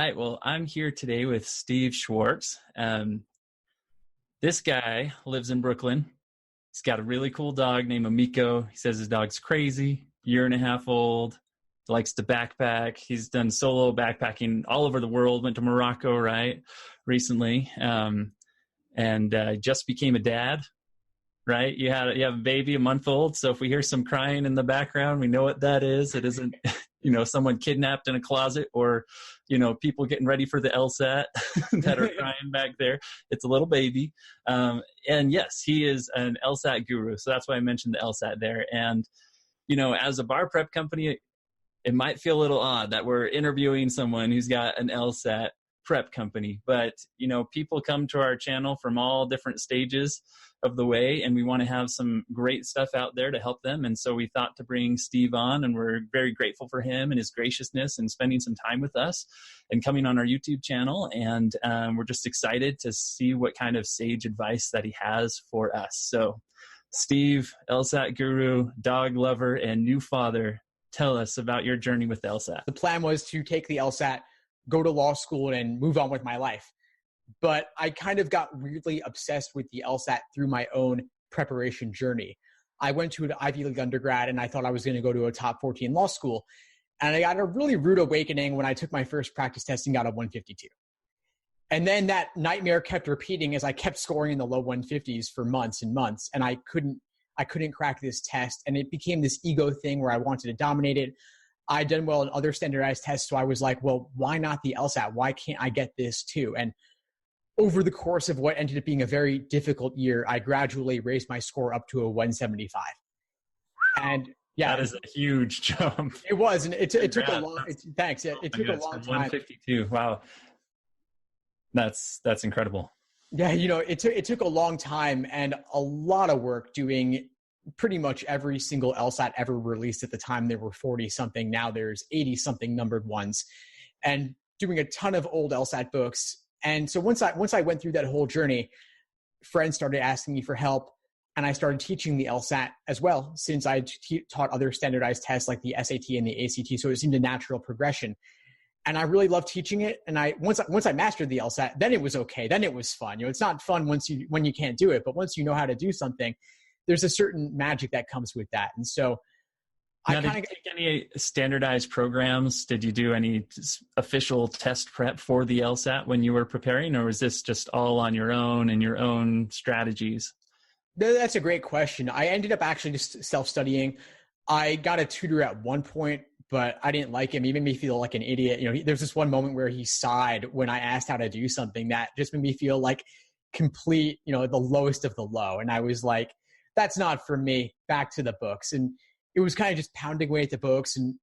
right. Well, I'm here today with Steve Schwartz. This guy lives in Brooklyn. He's got a really cool dog named Amiko. He says his dog's crazy, 1.5 years old, likes to backpack. He's done solo backpacking all over the world, went to Morocco, right, recently, and just became a dad, right? You have a baby, a month old. So if we hear some crying in the background, we know what that is. It isn't, someone kidnapped in a closet or, people getting ready for the Lsat that are crying back there. It's a little baby. And yes, he is an Lsat guru. So that's why I mentioned the Lsat there. And, as a bar prep company, it might feel a little odd that we're interviewing someone who's got an Lsat prep company, but people come to our channel from all different stages of the way, and we want to have some great stuff out there to help them. And so we thought to bring Steve on, and we're very grateful for him and his graciousness and spending some time with us and coming on our YouTube channel. And we're just excited to see what kind of sage advice that he has for us. So Steve, Lsat guru, dog lover, and new father, tell us about your journey with the Lsat. The plan was to take the Lsat, go to law school, and move on with my life. But I kind of got weirdly obsessed with the Lsat through my own preparation journey. I went to an Ivy League undergrad, and I thought I was going to go to a top 14 law school. And I got a really rude awakening when I took my first practice test and got a 152. And then that nightmare kept repeating as I kept scoring in the low 150s for months and months. And I couldn't crack this test. And it became this ego thing where I wanted to dominate it. I'd done well in other standardized tests. So I was like, well, why not the Lsat? Why can't I get this too? And over the course of what ended up being a very difficult year, I gradually raised my score up to a 175. And yeah, that is a huge jump. It was, and it took a long. Thanks. It took a long time. 152. Wow, that's incredible. Yeah, it took a long time and a lot of work doing pretty much every single Lsat ever released. At the time, there were 40 something. Now there's 80 something numbered ones, and doing a ton of old Lsat books. And so once I went through that whole journey, friends started asking me for help, and I started teaching the Lsat as well, since I taught other standardized tests like the SAT and the ACT. So it seemed a natural progression, and I really loved teaching it. And once I mastered the Lsat, then it was okay. Then it was fun. It's not fun when you can't do it, but once you know how to do something, there's a certain magic that comes with that. And so now, did you take any standardized programs? Did you do any official test prep for the Lsat when you were preparing, or was this just all on your own and your own strategies? That's a great question. I ended up actually just self-studying. I got a tutor at one point, but I didn't like him. He made me feel like an idiot. There's this one moment where he sighed when I asked how to do something that just made me feel like complete, the lowest of the low. And I was like, that's not for me. Back to the books. And it was kind of just pounding away at the books. And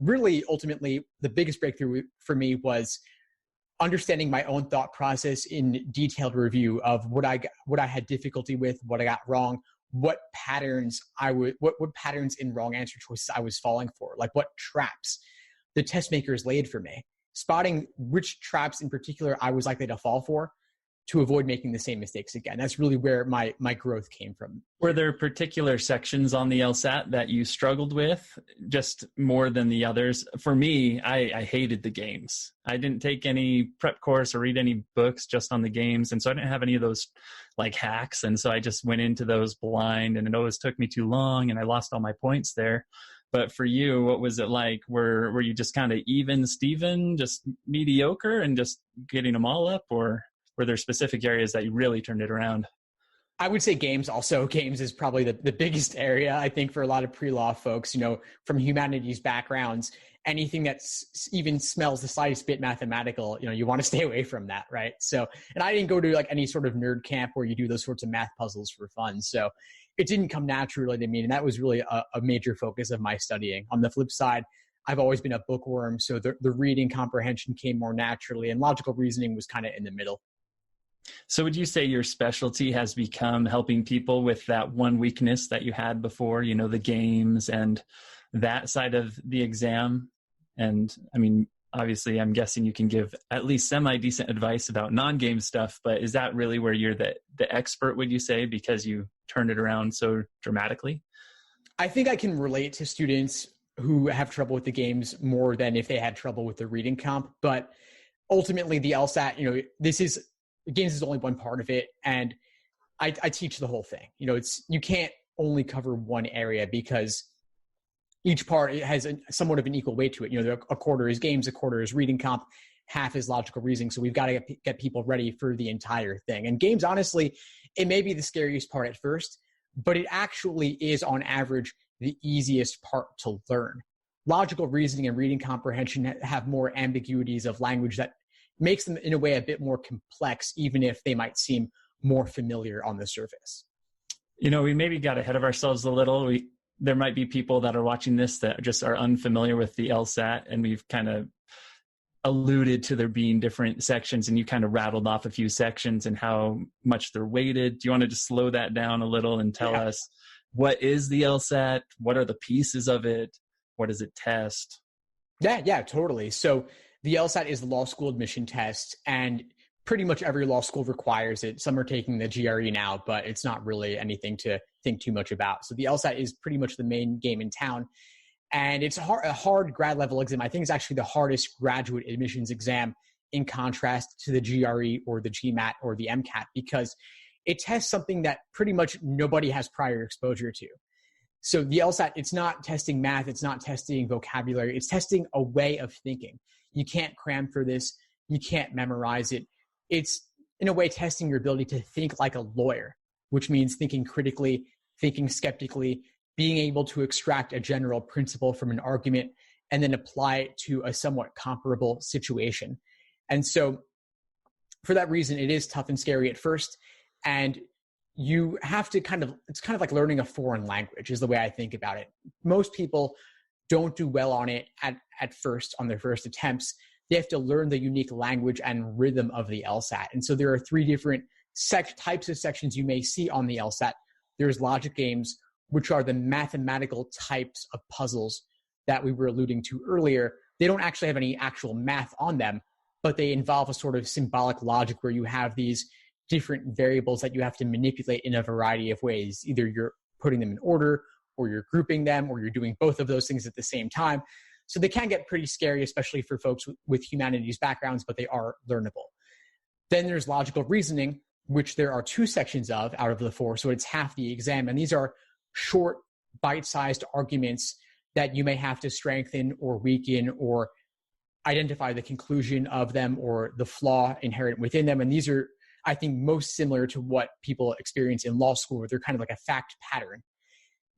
really, ultimately, the biggest breakthrough for me was understanding my own thought process in detailed review of what I had difficulty with, what I got wrong, what patterns what patterns in wrong answer choices I was falling for, like what traps the test makers laid for me, spotting which traps in particular I was likely to fall for to avoid making the same mistakes again. That's really where my growth came from. Were there particular sections on the Lsat that you struggled with just more than the others? For me, I hated the games. I didn't take any prep course or read any books just on the games. And so I didn't have any of those like hacks. And so I just went into those blind, and it always took me too long and I lost all my points there. But for you, what was it like? Were you just kind of even Steven, just mediocre and just getting them all up, or were there specific areas that you really turned it around? I would say games also. Games is probably the biggest area, I think, for a lot of pre-law folks, from humanities backgrounds. Anything that even smells the slightest bit mathematical, you want to stay away from that, right? So, and I didn't go to like any sort of nerd camp where you do those sorts of math puzzles for fun. So it didn't come naturally to me. And that was really a major focus of my studying. On the flip side, I've always been a bookworm. So the reading comprehension came more naturally, and logical reasoning was kind of in the middle. So would you say your specialty has become helping people with that one weakness that you had before, the games and that side of the exam? And I mean, obviously, I'm guessing you can give at least semi-decent advice about non-game stuff, but is that really where you're the expert, would you say, because you turned it around so dramatically? I think I can relate to students who have trouble with the games more than if they had trouble with the reading comp, but ultimately the LSAT, games is only one part of it. And I teach the whole thing. You can't only cover one area because each part has somewhat of an equal weight to it. A quarter is games, a quarter is reading comp, half is logical reasoning. So we've got to get people ready for the entire thing. And games, honestly, it may be the scariest part at first, but it actually is on average the easiest part to learn. Logical reasoning and reading comprehension have more ambiguities of language that makes them in a way a bit more complex, even if they might seem more familiar on the surface. We maybe got ahead of ourselves a little. There might be people that are watching this that just are unfamiliar with the LSAT, and we've kind of alluded to there being different sections, and you kind of rattled off a few sections and how much they're weighted. Do you want to just slow that down a little and tell us what is the LSAT? What are the pieces of it? What does it test? Yeah, totally. So the LSAT is the law school admission test, and pretty much every law school requires it. Some are taking the GRE now, but it's not really anything to think too much about. So the LSAT is pretty much the main game in town. And it's a hard grad level exam. I think it's actually the hardest graduate admissions exam in contrast to the GRE or the GMAT or the MCAT, because it tests something that pretty much nobody has prior exposure to. So the LSAT, it's not testing math. It's not testing vocabulary. It's testing a way of thinking. You can't cram for this. You can't memorize it. It's, in a way, testing your ability to think like a lawyer, which means thinking critically, thinking skeptically, being able to extract a general principle from an argument and then apply it to a somewhat comparable situation. And so for that reason, it is tough and scary at first. And you have to it's kind of like learning a foreign language is the way I think about it. Most people don't do well on it at first, on their first attempts. They have to learn the unique language and rhythm of the LSAT. And so there are three different types of sections you may see on the LSAT. There's logic games, which are the mathematical types of puzzles that we were alluding to earlier. They don't actually have any actual math on them, but they involve a sort of symbolic logic where you have these different variables that you have to manipulate in a variety of ways. Either you're putting them in order, or you're grouping them, or you're doing both of those things at the same time. So they can get pretty scary, especially for folks with humanities backgrounds, but they are learnable. Then there's logical reasoning, which there are two sections of out of the four, so it's half the exam. And these are short, bite-sized arguments that you may have to strengthen or weaken or identify the conclusion of them or the flaw inherent within them. And these are, I think, most similar to what people experience in law school, where they're kind of like a fact pattern.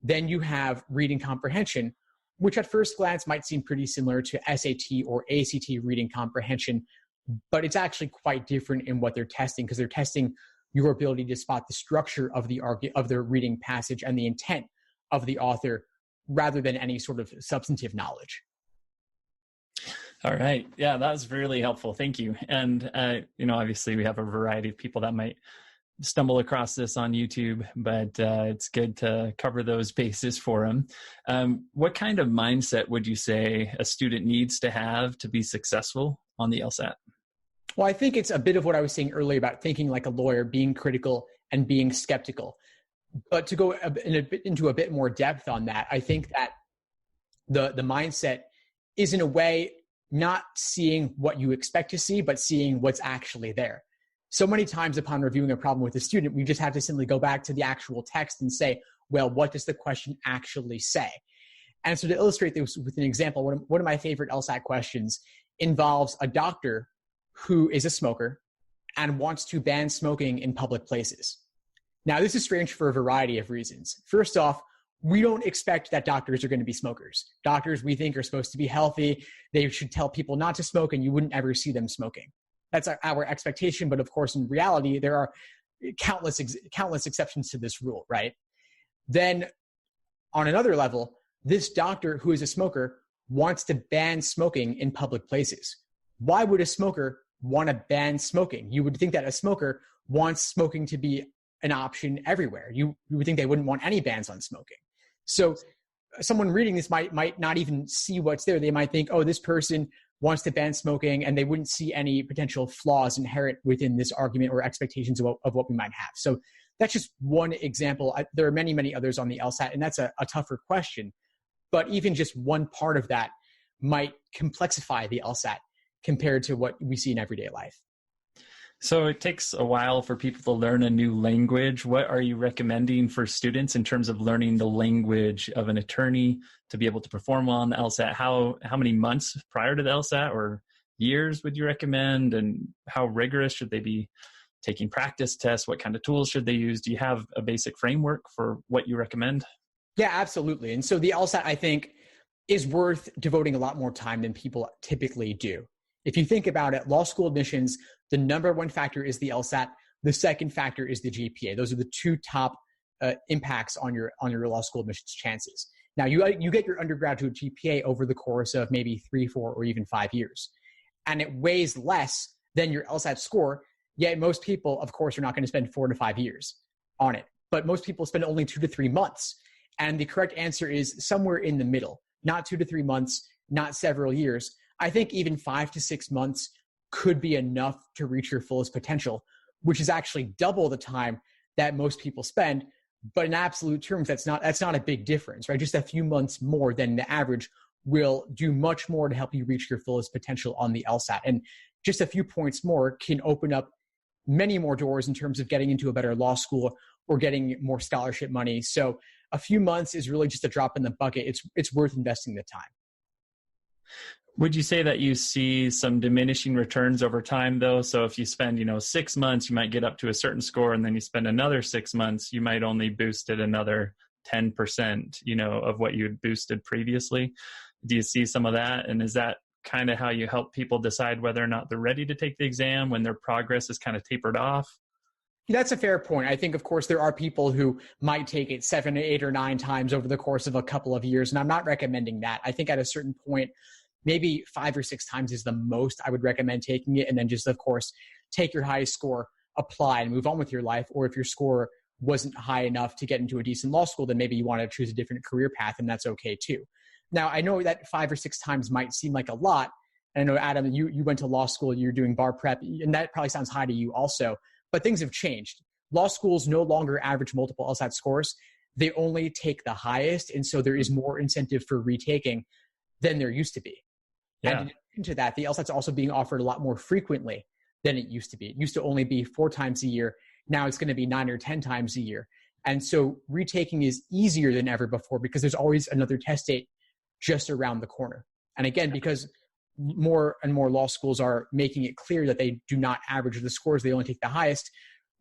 Then you have reading comprehension, which at first glance might seem pretty similar to SAT or ACT reading comprehension, but it's actually quite different in what they're testing, because they're testing your ability to spot the structure of the reading passage and the intent of the author, rather than any sort of substantive knowledge. All right. Yeah, that was really helpful. Thank you. And, obviously we have a variety of people that might stumble across this on YouTube, but it's good to cover those bases for them. What kind of mindset would you say a student needs to have to be successful on the LSAT? Well, I think it's a bit of what I was saying earlier about thinking like a lawyer, being critical and being skeptical. But to go into a bit more depth on that, I think that the mindset is, in a way, not seeing what you expect to see, but seeing what's actually there. So many times upon reviewing a problem with a student, we just have to simply go back to the actual text and say, well, what does the question actually say? And so to illustrate this with an example, one of my favorite LSAT questions involves a doctor who is a smoker and wants to ban smoking in public places. Now, this is strange for a variety of reasons. First off, we don't expect that doctors are going to be smokers. Doctors, we think, are supposed to be healthy. They should tell people not to smoke, and you wouldn't ever see them smoking. That's our expectation. But of course, in reality, there are countless exceptions to this rule, right? Then on another level, this doctor who is a smoker wants to ban smoking in public places. Why would a smoker want to ban smoking? You would think that a smoker wants smoking to be an option everywhere. You would think they wouldn't want any bans on smoking. So someone reading this might not even see what's there. They might think, oh, this person wants to ban smoking, and they wouldn't see any potential flaws inherent within this argument or expectations of what we might have. So that's just one example. There are many, many others on the LSAT, and that's a tougher question. But even just one part of that might complexify the LSAT. compared to what we see in everyday life. So it takes a while for people to learn a new language. What are you recommending for students in terms of learning the language of an attorney to be able to perform well on the LSAT? How many months prior to the LSAT or years would you recommend? And how rigorous should they be taking practice tests? What kind of tools should they use? Do you have a basic framework for what you recommend? Yeah, absolutely. And so the LSAT, I think, is worth devoting a lot more time than people typically do. If you think about it, law school admissions, the number one factor is the LSAT. The second factor is the GPA. Those are the two top impacts on your law school admissions chances. Now, you get your undergraduate GPA over the course of maybe 3, 4, or even 5 years. And it weighs less than your LSAT score, yet most people, of course, are not going to spend 4 to 5 years on it. But most people spend only 2 to 3 months. And the correct answer is somewhere in the middle, not 2 to 3 months, not several years. I think even 5 to 6 months could be enough to reach your fullest potential, which is actually double the time that most people spend. But in absolute terms, that's not a big difference, right? Just a few months more than the average will do much more to help you reach your fullest potential on the LSAT. And just a few points more can open up many more doors in terms of getting into a better law school or getting more scholarship money. So a few months is really just a drop in the bucket. It's worth investing the time. Would you say that you see some diminishing returns over time, though? So if you spend, 6 months, you might get up to a certain score, and then you spend another 6 months, you might only boost it another 10%, of what you had boosted previously. Do you see some of that? And is that kind of how you help people decide whether or not they're ready to take the exam when their progress is kind of tapered off? That's a fair point. I think, of course, there are people who might take it 7, 8, or 9 times over the course of a couple of years, and I'm not recommending that. I think at a certain point, maybe 5 or 6 times is the most I would recommend taking it. And then just, of course, take your highest score, apply, and move on with your life. Or if your score wasn't high enough to get into a decent law school, then maybe you want to choose a different career path, and that's okay too. Now, I know that 5 or 6 times might seem like a lot. And I know, Adam, you went to law school, you're doing bar prep, and that probably sounds high to you also. But things have changed. Law schools no longer average multiple LSAT scores. They only take the highest. And so there is more incentive for retaking than there used to be. Yeah. And in addition to that, the LSAT is also being offered a lot more frequently than it used to be. It used to only be 4 times a year. Now it's going to be 9 or 10 times a year. And so retaking is easier than ever before because there's always another test date just around the corner. And again, because more and more law schools are making it clear that they do not average the scores, they only take the highest,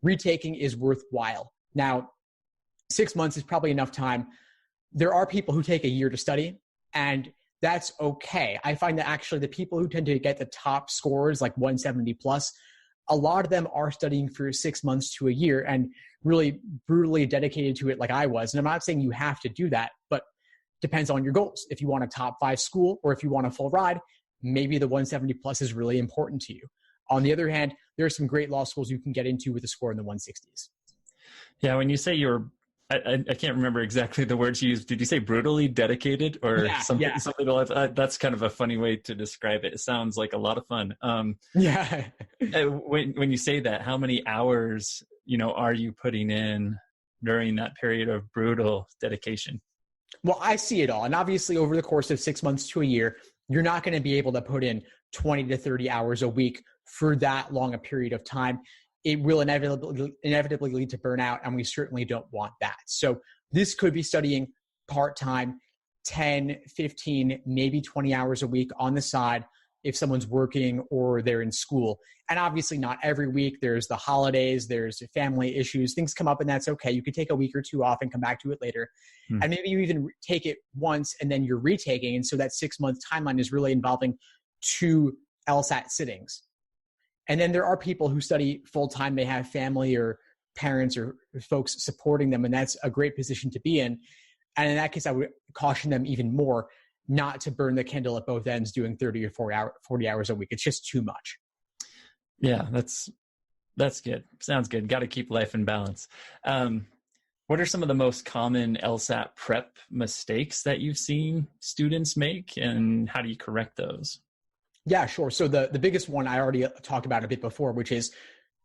retaking is worthwhile. Now, 6 months is probably enough time. There are people who take a year to study, and that's okay. I find that actually the people who tend to get the top scores, like 170 plus, a lot of them are studying for 6 months to a year and really brutally dedicated to it like I was. And I'm not saying you have to do that, but depends on your goals. If you want a top 5 school or if you want a full ride, maybe the 170 plus is really important to you. On the other hand, there are some great law schools you can get into with a score in the 160s. Yeah, when you say you're, I can't remember exactly the words you used. Did you say brutally dedicated or something? Yeah. Something like that's kind of a funny way to describe it. It sounds like a lot of fun. Yeah. When you say that, how many hours, are you putting in during that period of brutal dedication? Well, I see it all. And obviously over the course of 6 months to a year, you're not going to be able to put in 20 to 30 hours a week for that long a period of time. It will inevitably lead to burnout, and we certainly don't want that. So this could be studying part-time, 10, 15, maybe 20 hours a week on the side if someone's working or they're in school. And obviously not every week. There's the holidays, there's family issues, things come up, and that's okay. You could take a week or 2 off and come back to it later. And maybe you even take it once and then you're retaking. And so that 6 month timeline is really involving 2 LSAT sittings. And then there are people who study full-time. They have family or parents or folks supporting them, and that's a great position to be in. And in that case, I would caution them even more not to burn the candle at both ends doing 30 or 40 hours a week. It's just too much. Yeah, that's good. Sounds good. Got to keep life in balance. What are some of the most common LSAT prep mistakes that you've seen students make, and how do you correct those? Yeah, sure. So the biggest one I already talked about a bit before, which is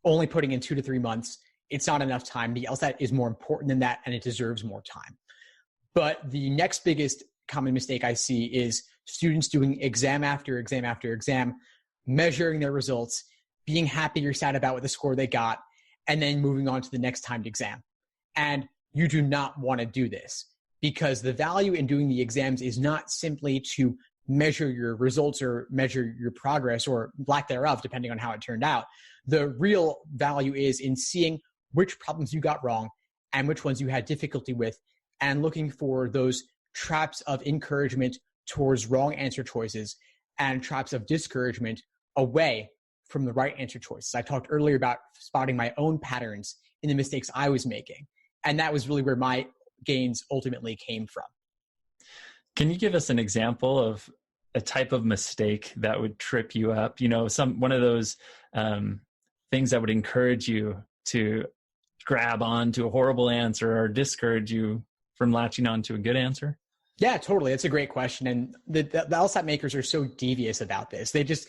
only putting in 2 to 3 months. It's not enough time. The LSAT is more important than that, and it deserves more time. But the next biggest common mistake I see is students doing exam after exam after exam, measuring their results, being happy or sad about what the score they got, and then moving on to the next timed exam. And you do not want to do this, because the value in doing the exams is not simply to measure your results or measure your progress or lack thereof, depending on how it turned out. The real value is in seeing which problems you got wrong and which ones you had difficulty with, and looking for those traps of encouragement towards wrong answer choices and traps of discouragement away from the right answer choices. I talked earlier about spotting my own patterns in the mistakes I was making. And that was really where my gains ultimately came from. Can you give us an example of a type of mistake that would trip you up? One of those things that would encourage you to grab on to a horrible answer or discourage you from latching on to a good answer? Yeah, totally. It's a great question. And the LSAT makers are so devious about this. They just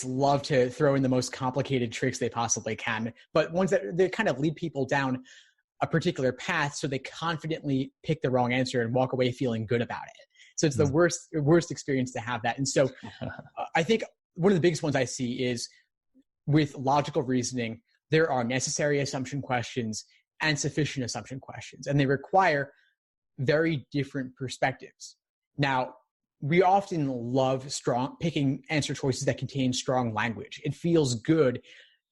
love to throw in the most complicated tricks they possibly can, but ones that they kind of lead people down a particular path so they confidently pick the wrong answer and walk away feeling good about it. So it's the worst experience to have that. And so I think one of the biggest ones I see is with logical reasoning, there are necessary assumption questions and sufficient assumption questions, and they require very different perspectives. Now, we often love picking answer choices that contain strong language. It feels good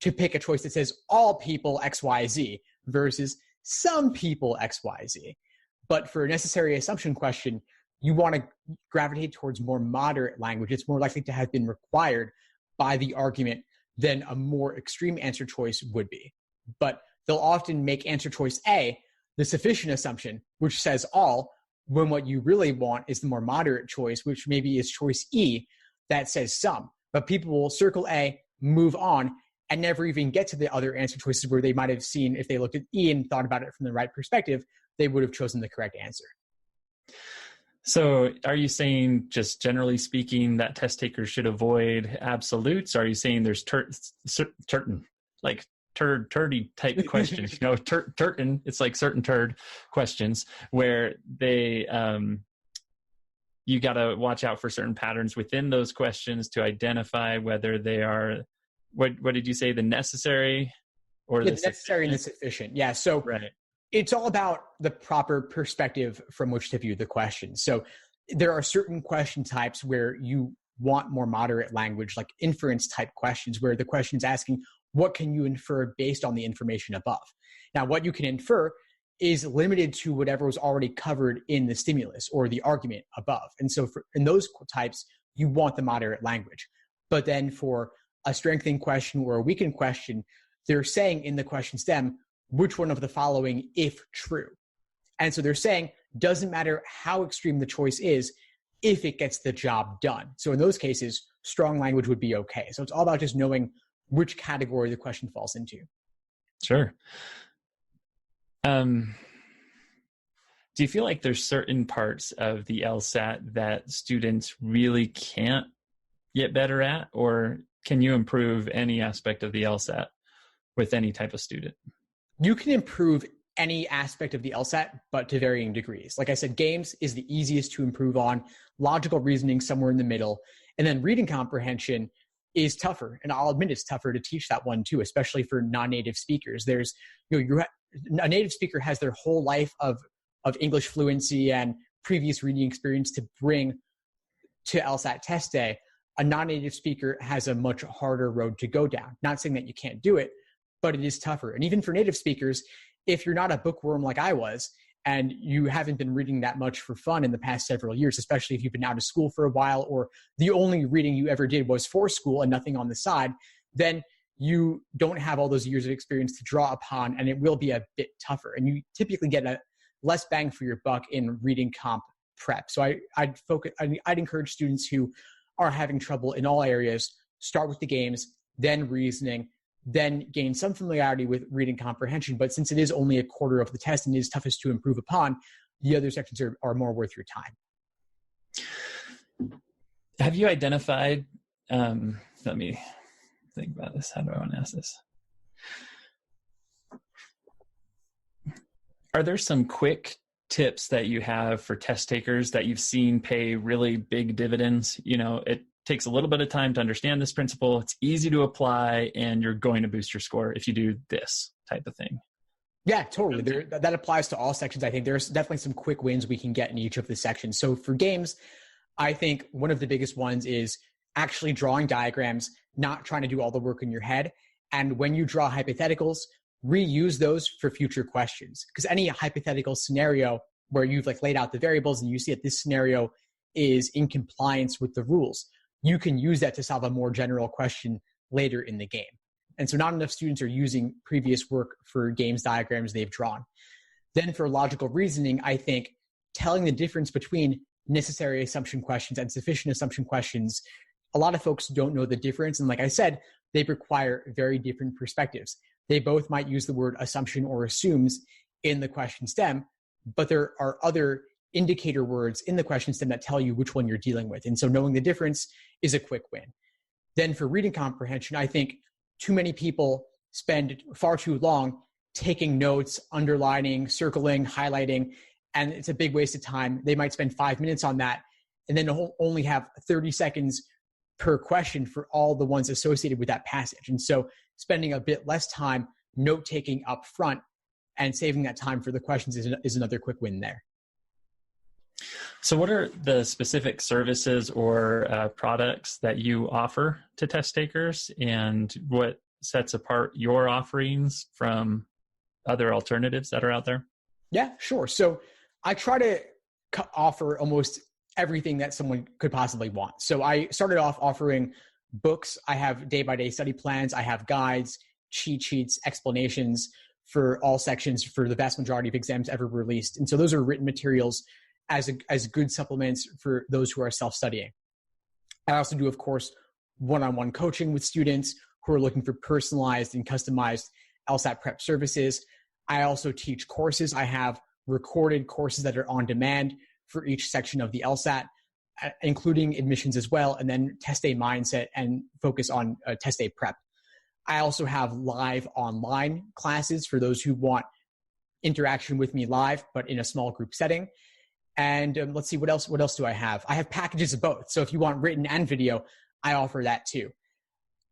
to pick a choice that says all people XYZ versus some people XYZ. But for a necessary assumption question, you want to gravitate towards more moderate language. It's more likely to have been required by the argument than a more extreme answer choice would be. But they'll often make answer choice A the sufficient assumption, which says all, when what you really want is the more moderate choice, which maybe is choice E, that says some. But people will circle A, move on, and never even get to the other answer choices where they might have seen, if they looked at E and thought about it from the right perspective, they would have chosen the correct answer. So are you saying, just generally speaking, that test takers should avoid absolutes? Are you saying there's turdy type questions, turton, it's like certain turd questions where they, you got to watch out for certain patterns within those questions to identify whether they are, what did you say, the necessary or the necessary and the sufficient? Yeah. So right. It's all about the proper perspective from which to view the question. So there are certain question types where you want more moderate language, like inference type questions, where the question is asking, what can you infer based on the information above? Now, what you can infer is limited to whatever was already covered in the stimulus or the argument above. And so in those types, you want the moderate language. But then for a strengthening question or a weakened question, they're saying in the question stem, which one of the following, if true? And so they're saying, doesn't matter how extreme the choice is, if it gets the job done. So in those cases, strong language would be okay. So it's all about just knowing which category the question falls into. Sure. Do you feel like there's certain parts of the LSAT that students really can't get better at, or can you improve any aspect of the LSAT with any type of student? You can improve any aspect of the LSAT, but to varying degrees. Like I said, games is the easiest to improve on, logical reasoning somewhere in the middle, and then reading comprehension is tougher. And I'll admit it's tougher to teach that one too, especially for non-native speakers. There's, a native speaker has their whole life of English fluency and previous reading experience to bring to LSAT test day. A non-native speaker has a much harder road to go down. Not saying that you can't do it, but it is tougher. And even for native speakers, if you're not a bookworm like I was, and you haven't been reading that much for fun in the past several years, especially if you've been out of school for a while, or the only reading you ever did was for school and nothing on the side, then you don't have all those years of experience to draw upon, and it will be a bit tougher. And you typically get a less bang for your buck in reading comp prep. So I'd encourage students who are having trouble in all areas, start with the games, then reasoning, then gain some familiarity with reading comprehension. But since it is only a quarter of the test and it is toughest to improve upon, the other sections are more worth your time. Have you identified, let me think about this. How do I want to ask this? Are there some quick tips that you have for test takers that you've seen pay really big dividends? takes a little bit of time to understand this principle. It's easy to apply, and you're going to boost your score if you do this type of thing. Yeah, totally. That applies to all sections. I think there's definitely some quick wins we can get in each of the sections. So for games, I think one of the biggest ones is actually drawing diagrams, not trying to do all the work in your head. And when you draw hypotheticals, reuse those for future questions. Because any hypothetical scenario where you've like laid out the variables and you see that this scenario is in compliance with the rules, you can use that to solve a more general question later in the game. And so not enough students are using previous work for games diagrams they've drawn. Then for logical reasoning, I think telling the difference between necessary assumption questions and sufficient assumption questions, a lot of folks don't know the difference. And like I said, they require very different perspectives. They both might use the word assumption or assumes in the question stem, but there are other indicator words in the question stem that tell you which one you're dealing with. And so knowing the difference is a quick win. Then for reading comprehension, I think too many people spend far too long taking notes, underlining, circling, highlighting, and it's a big waste of time. They might spend 5 minutes on that and then only have 30 seconds per question for all the ones associated with that passage. And so spending a bit less time note-taking up front and saving that time for the questions is another quick win there. So what are the specific services or products that you offer to test takers, and what sets apart your offerings from other alternatives that are out there? Yeah, sure. So I try to offer almost everything that someone could possibly want. So I started off offering books. I have day-by-day study plans. I have guides, cheat sheets, explanations for all sections for the vast majority of exams ever released. And so those are written materials as good supplements for those who are self-studying. I also do, of course, one-on-one coaching with students who are looking for personalized and customized LSAT prep services. I also teach courses. I have recorded courses that are on demand for each section of the LSAT, including admissions as well, and then test day mindset and focus on test day prep. I also have live online classes for those who want interaction with me live, but in a small group setting. And let's see, what else do I have? I have packages of both. So if you want written and video, I offer that too.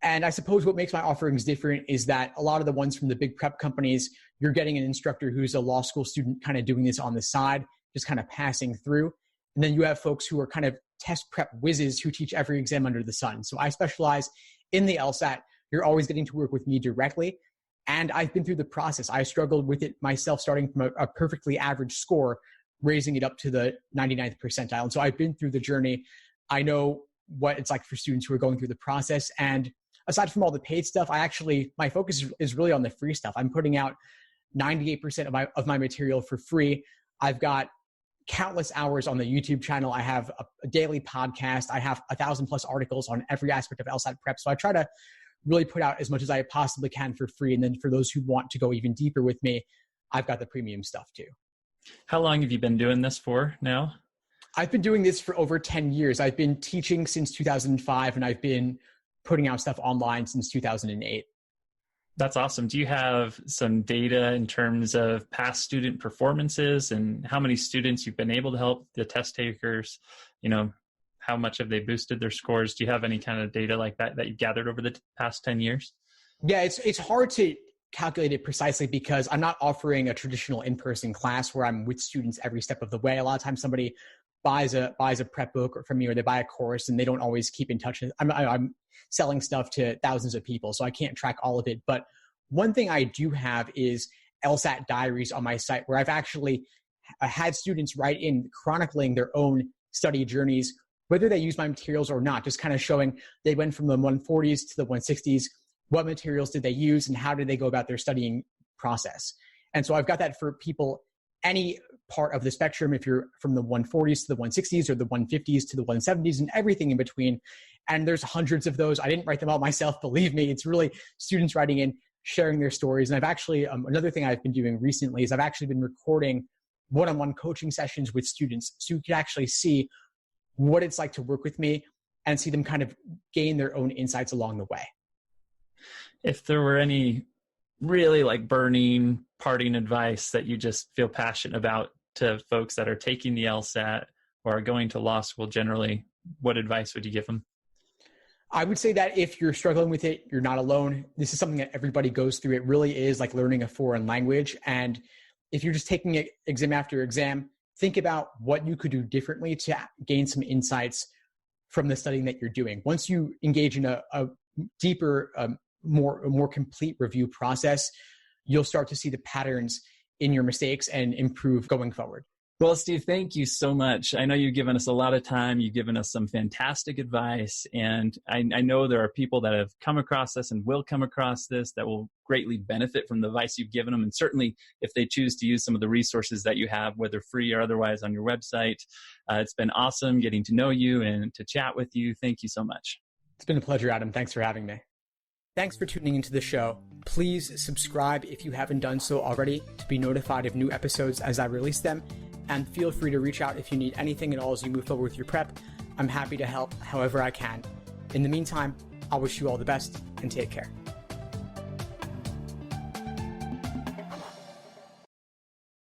And I suppose what makes my offerings different is that a lot of the ones from the big prep companies, you're getting an instructor who's a law school student kind of doing this on the side, just kind of passing through. And then you have folks who are kind of test prep whizzes who teach every exam under the sun. So I specialize in the LSAT. You're always getting to work with me directly. And I've been through the process. I struggled with it myself, starting from a perfectly average score, raising it up to the 99th percentile. And so I've been through the journey. I know what it's like for students who are going through the process. And aside from all the paid stuff, my focus is really on the free stuff. I'm putting out 98% of my material for free. I've got countless hours on the YouTube channel. I have a daily podcast. I have 1,000+ articles on every aspect of LSAT prep. So I try to really put out as much as I possibly can for free. And then for those who want to go even deeper with me, I've got the premium stuff too. How long have you been doing this for now? I've been doing this for over 10 years. I've been teaching since 2005, and I've been putting out stuff online since 2008. That's awesome. Do you have some data in terms of past student performances and how many students you've been able to help, the test takers? How much have they boosted their scores? Do you have any kind of data like that you gathered over the past 10 years? Yeah, it's hard to calculate it precisely because I'm not offering a traditional in-person class where I'm with students every step of the way. A lot of times somebody buys a prep book from me, or they buy a course and they don't always keep in touch. I'm selling stuff to thousands of people, so I can't track all of it. But one thing I do have is Lsat Diaries on my site, where I've actually had students write in chronicling their own study journeys, whether they use my materials or not, just kind of showing they went from the 140s to the 160s, what materials did they use, and how did they go about their studying process. And so I've got that for people, any part of the spectrum, if you're from the 140s to the 160s or the 150s to the 170s and everything in between. And there's hundreds of those. I didn't write them all myself, believe me. It's really students writing in, sharing their stories. And I've actually, another thing I've been doing recently is I've actually been recording one-on-one coaching sessions with students, so you can actually see what it's like to work with me and see them kind of gain their own insights along the way. If there were any really burning parting advice that you just feel passionate about to folks that are taking the LSAT or are going to law school generally, what advice would you give them? I would say that if you're struggling with it, you're not alone. This is something that everybody goes through. It really is like learning a foreign language. And if you're just taking it exam after exam, think about what you could do differently to gain some insights from the studying that you're doing. Once you engage in a deeper, more complete review process, you'll start to see the patterns in your mistakes and improve going forward. Well, Steve, thank you so much. I know you've given us a lot of time. You've given us some fantastic advice. And I know there are people that have come across this and will come across this that will greatly benefit from the advice you've given them. And certainly if they choose to use some of the resources that you have, whether free or otherwise on your website, it's been awesome getting to know you and to chat with you. Thank you so much. It's been a pleasure, Adam. Thanks for having me. Thanks for tuning into the show. Please subscribe if you haven't done so already to be notified of new episodes as I release them. And feel free to reach out if you need anything at all as you move forward with your prep. I'm happy to help however I can. In the meantime, I'll wish you all the best and take care.